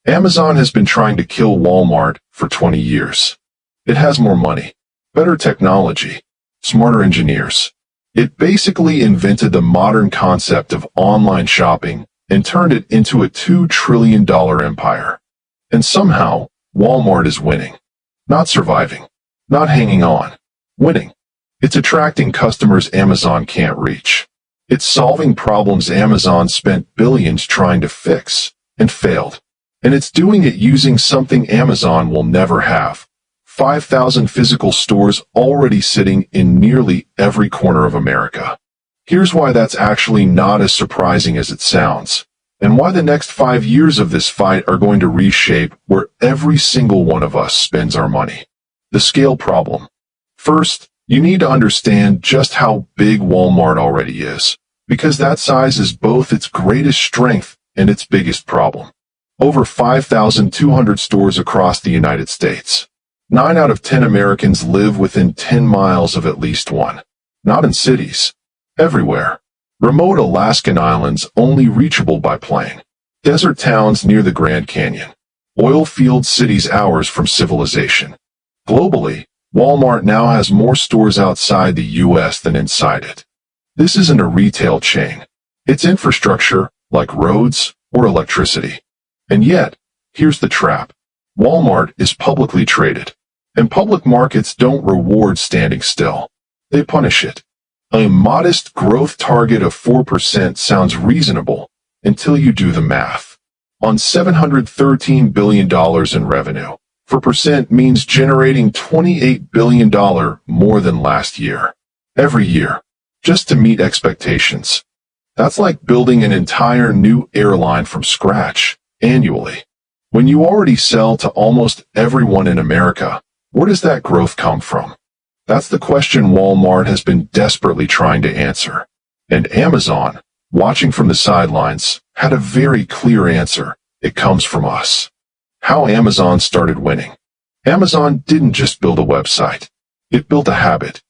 Amazon has been trying to kill Walmart for 20 years. It has more money, better technology, smarter engineers. It basically invented the modern concept of online shopping and turned it into a $2 trillion empire. And somehow, Walmart is winning. Not surviving. Not hanging on. Winning. It's attracting customers Amazon can't reach. It's solving problems Amazon spent billions trying to fix and failed. And it's doing it using something Amazon will never have. 5,000 physical stores already sitting in nearly every corner of America. Here's why that's actually not as surprising as it sounds, and why the next 5 years of this fight are going to reshape where every single one of us spends our money. The scale problem. First, you need to understand just how big Walmart already is, because that size is both its greatest strength and its biggest problem. Over 5,200 stores across the United States. 9 out of 10 Americans live within 10 miles of at least one. Not in cities. Everywhere. Remote Alaskan islands only reachable by plane. Desert towns near the Grand Canyon. Oil-field cities hours from civilization. Globally, Walmart now has more stores outside the U.S. than inside it. This isn't a retail chain. It's infrastructure, like roads or electricity. And yet, here's the trap. Walmart is publicly traded, and public markets don't reward standing still. They punish it. A modest growth target of 4% sounds reasonable until you do the math. On $713 billion in revenue, 4% means generating $28 billion more than last year. Every year, just to meet expectations. That's like building an entire new airline from scratch. Annually. When you already sell to almost everyone in America, where does that growth come from? That's the question Walmart has been desperately trying to answer. And Amazon, watching from the sidelines, had a very clear answer. It comes from us. How Amazon started winning. Amazon didn't just build a website. It built a habit.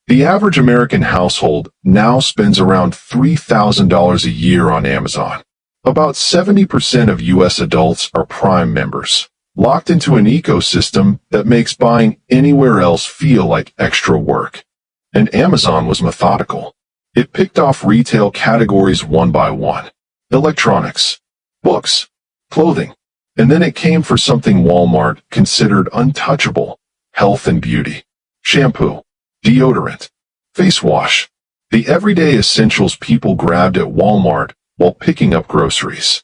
The average American household now spends around $3,000 a year on Amazon. About 70% of U.S. adults are Prime members, locked into an ecosystem that makes buying anywhere else feel like extra work. And Amazon was methodical. It picked off retail categories one by one. Electronics, books, clothing. And then it came for something Walmart considered untouchable, health and beauty. Shampoo, deodorant, face wash. The everyday essentials people grabbed at Walmart while picking up groceries.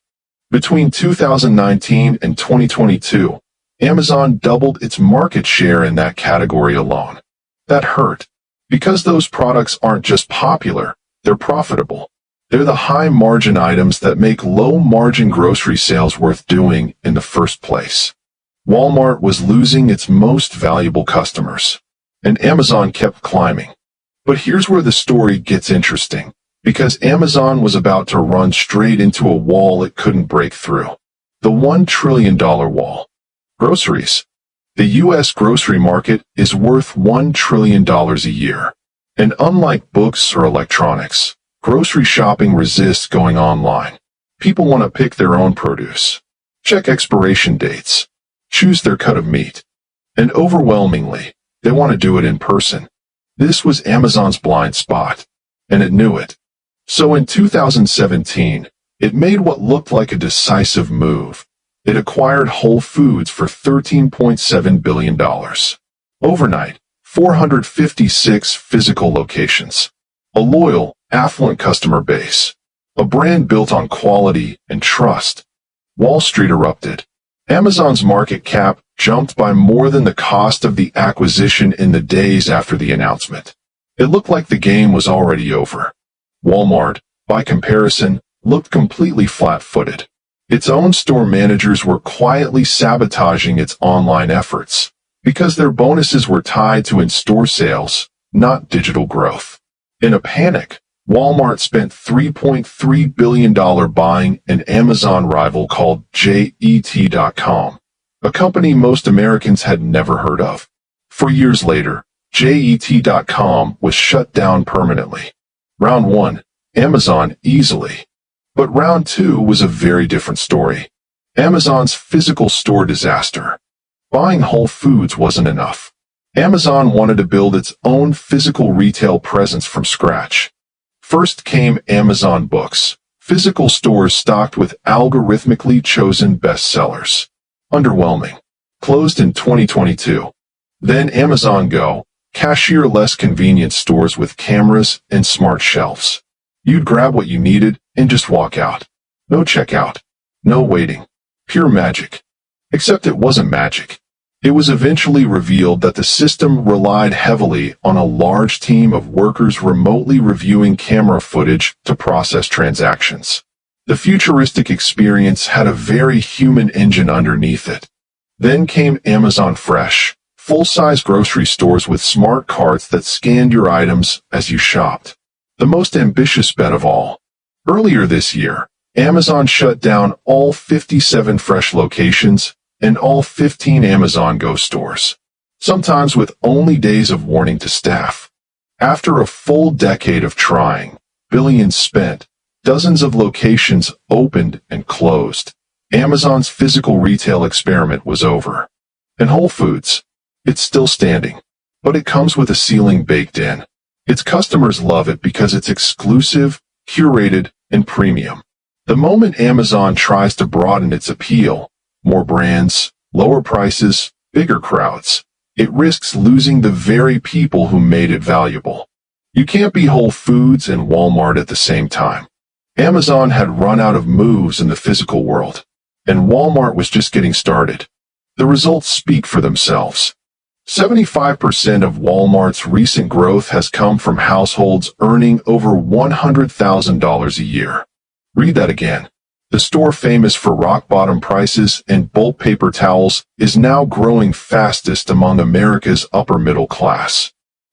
Between 2019 and 2022, Amazon doubled its market share in that category alone. That hurt, because those products aren't just popular, they're profitable. They're the high-margin items that make low-margin grocery sales worth doing in the first place. Walmart was losing its most valuable customers, and Amazon kept climbing. But here's where the story gets interesting. Because Amazon was about to run straight into a wall it couldn't break through. The $1 trillion wall. Groceries. The U.S. grocery market is worth $1 trillion a year. And unlike books or electronics, grocery shopping resists going online. People want to pick their own produce, check expiration dates, choose their cut of meat. And overwhelmingly, they want to do it in person. This was Amazon's blind spot, and it knew it. So in 2017, it made what looked like a decisive move. It acquired Whole Foods for $13.7 billion. Overnight, 456 physical locations. A loyal, affluent customer base. A brand built on quality and trust. Wall Street erupted. Amazon's market cap jumped by more than the cost of the acquisition in the days after the announcement. It looked like the game was already over. Walmart, by comparison, looked completely flat-footed. Its own store managers were quietly sabotaging its online efforts, because their bonuses were tied to in-store sales, not digital growth. In a panic, Walmart spent $3.3 billion buying an Amazon rival called JET.com, a company most Americans had never heard of. 4 years later, JET.com was shut down permanently. Round 1, Amazon easily. But round 2 was a very different story. Amazon's physical store disaster. Buying Whole Foods wasn't enough. Amazon wanted to build its own physical retail presence from scratch. First came Amazon Books, physical stores stocked with algorithmically chosen bestsellers. Underwhelming. Closed in 2022. Then Amazon Go, cashier-less convenience stores with cameras and smart shelves. You'd grab what you needed and just walk out. No checkout. No waiting. Pure magic. Except it wasn't magic. It was eventually revealed that the system relied heavily on a large team of workers remotely reviewing camera footage to process transactions. The futuristic experience had a very human engine underneath it. Then came Amazon Fresh, full-size grocery stores with smart carts that scanned your items as you shopped. The most ambitious bet of all. Earlier this year, Amazon shut down all 57 Fresh locations and all 15 Amazon Go stores, sometimes with only days of warning to staff. After a full decade of trying, billions spent, dozens of locations opened and closed, Amazon's physical retail experiment was over. And Whole Foods, it's still standing, but it comes with a ceiling baked in. Its customers love it because it's exclusive, curated, and premium. The moment Amazon tries to broaden its appeal, more brands, lower prices, bigger crowds, it risks losing the very people who made it valuable. You can't be Whole Foods and Walmart at the same time. Amazon had run out of moves in the physical world, and Walmart was just getting started. The results speak for themselves. 75% of Walmart's recent growth has come from households earning over $100,000 a year. Read that again. The store famous for rock-bottom prices and bulk paper towels is now growing fastest among America's upper middle class.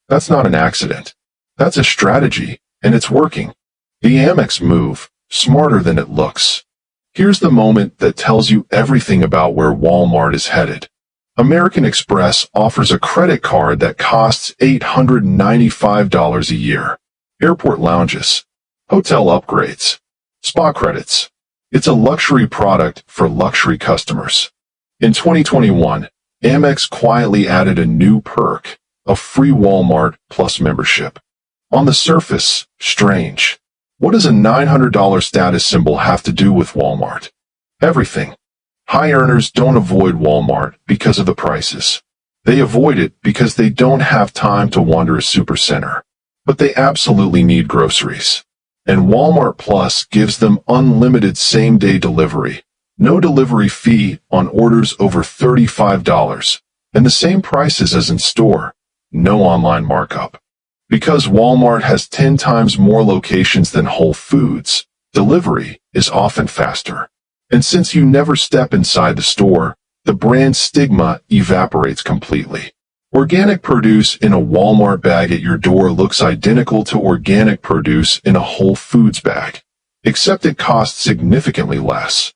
That's not an accident. That's a strategy, and it's working. The Amex move, smarter than it looks. Here's the moment that tells you everything about where Walmart is headed. American Express offers a credit card that costs $895 a year. Airport lounges, hotel upgrades, spa credits. It's a luxury product for luxury customers. In 2021, Amex quietly added a new perk, a free Walmart Plus membership. On the surface, strange. What does a $900 status symbol have to do with Walmart? Everything. High earners don't avoid Walmart because of the prices. They avoid it because they don't have time to wander a supercenter. But they absolutely need groceries. And Walmart Plus gives them unlimited same-day delivery, no delivery fee on orders over $35, and the same prices as in store, no online markup. Because Walmart has 10 times more locations than Whole Foods, delivery is often faster. And since you never step inside the store, the brand stigma evaporates completely. Organic produce in a Walmart bag at your door looks identical to organic produce in a Whole Foods bag, except it costs significantly less.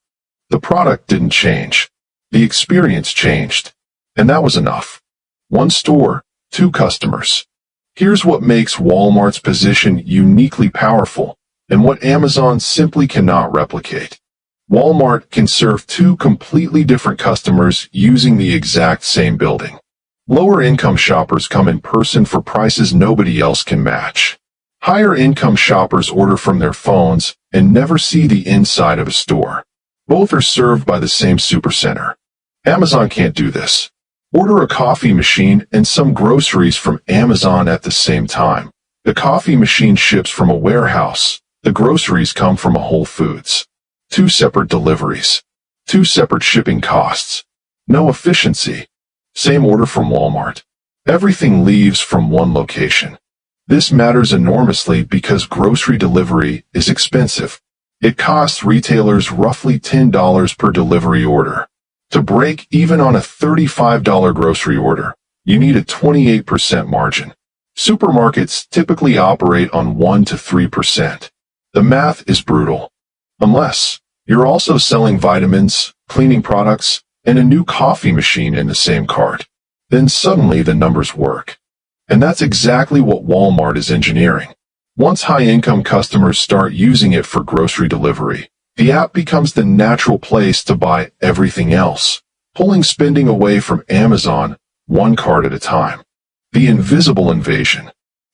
The product didn't change. The experience changed. And that was enough. One store, two customers. Here's what makes Walmart's position uniquely powerful, and what Amazon simply cannot replicate. Walmart can serve two completely different customers using the exact same building. Lower-income shoppers come in person for prices nobody else can match. Higher-income shoppers order from their phones and never see the inside of a store. Both are served by the same supercenter. Amazon can't do this. Order a coffee machine and some groceries from Amazon at the same time. The coffee machine ships from a warehouse. The groceries come from a Whole Foods. Two separate deliveries. Two separate shipping costs. No efficiency. Same order from Walmart. Everything leaves from one location. This matters enormously because grocery delivery is expensive. It costs retailers roughly $10 per delivery order. To break even on a $35 grocery order, you need a 28% margin. Supermarkets typically operate on 1 to 3%. The math is brutal. Unless you're also selling vitamins, cleaning products, and a new coffee machine in the same cart. Then suddenly the numbers work. And that's exactly what Walmart is engineering. Once high-income customers start using it for grocery delivery, The app becomes the natural place to buy everything else, pulling spending away from Amazon, one cart at a time. The invisible invasion.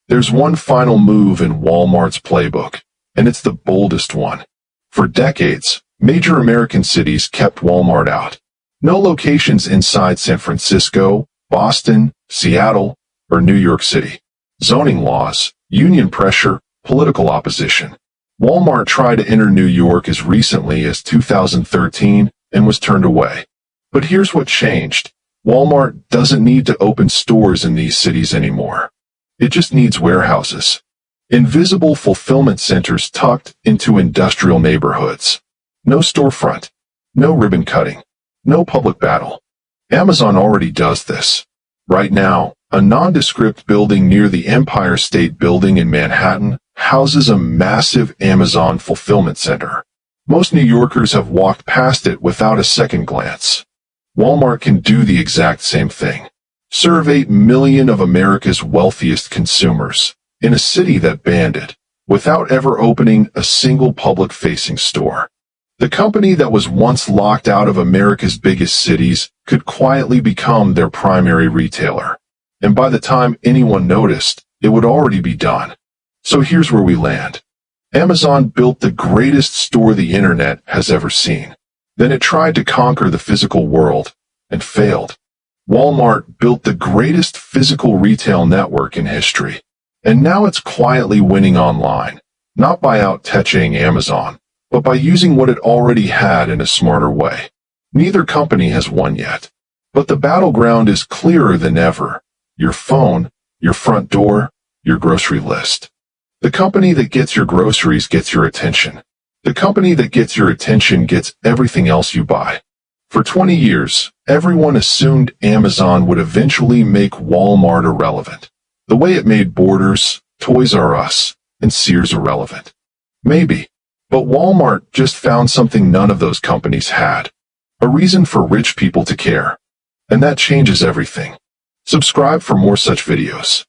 There's one final move in Walmart's playbook, and it's the boldest one. For decades, major American cities kept Walmart out. No locations inside San Francisco, Boston, Seattle, or New York City. Zoning laws, union pressure, political opposition. Walmart tried to enter New York as recently as 2013 and was turned away. But here's what changed. Walmart doesn't need to open stores in these cities anymore. It just needs warehouses. Invisible fulfillment centers tucked into industrial neighborhoods. No storefront. No ribbon cutting. No public battle. Amazon already does this. Right now, a nondescript building near the Empire State Building in Manhattan houses a massive Amazon fulfillment center. Most New Yorkers have walked past it without a second glance. Walmart can do the exact same thing. Serve 8 million of America's wealthiest consumers in a city that banned it, without ever opening a single public-facing store. The company that was once locked out of America's biggest cities could quietly become their primary retailer. And by the time anyone noticed, it would already be done. So here's where we land. Amazon built the greatest store the internet has ever seen. Then it tried to conquer the physical world, and failed. Walmart built the greatest physical retail network in history. And now it's quietly winning online, not by out-touching Amazon, but by using what it already had in a smarter way. Neither company has won yet. But the battleground is clearer than ever. Your phone, your front door, your grocery list. The company that gets your groceries gets your attention. The company that gets your attention gets everything else you buy. For 20 years, everyone assumed Amazon would eventually make Walmart irrelevant, the way it made Borders, Toys R Us, and Sears irrelevant. Maybe, but Walmart just found something none of those companies had. A reason for rich people to care. And that changes everything. Subscribe for more such videos.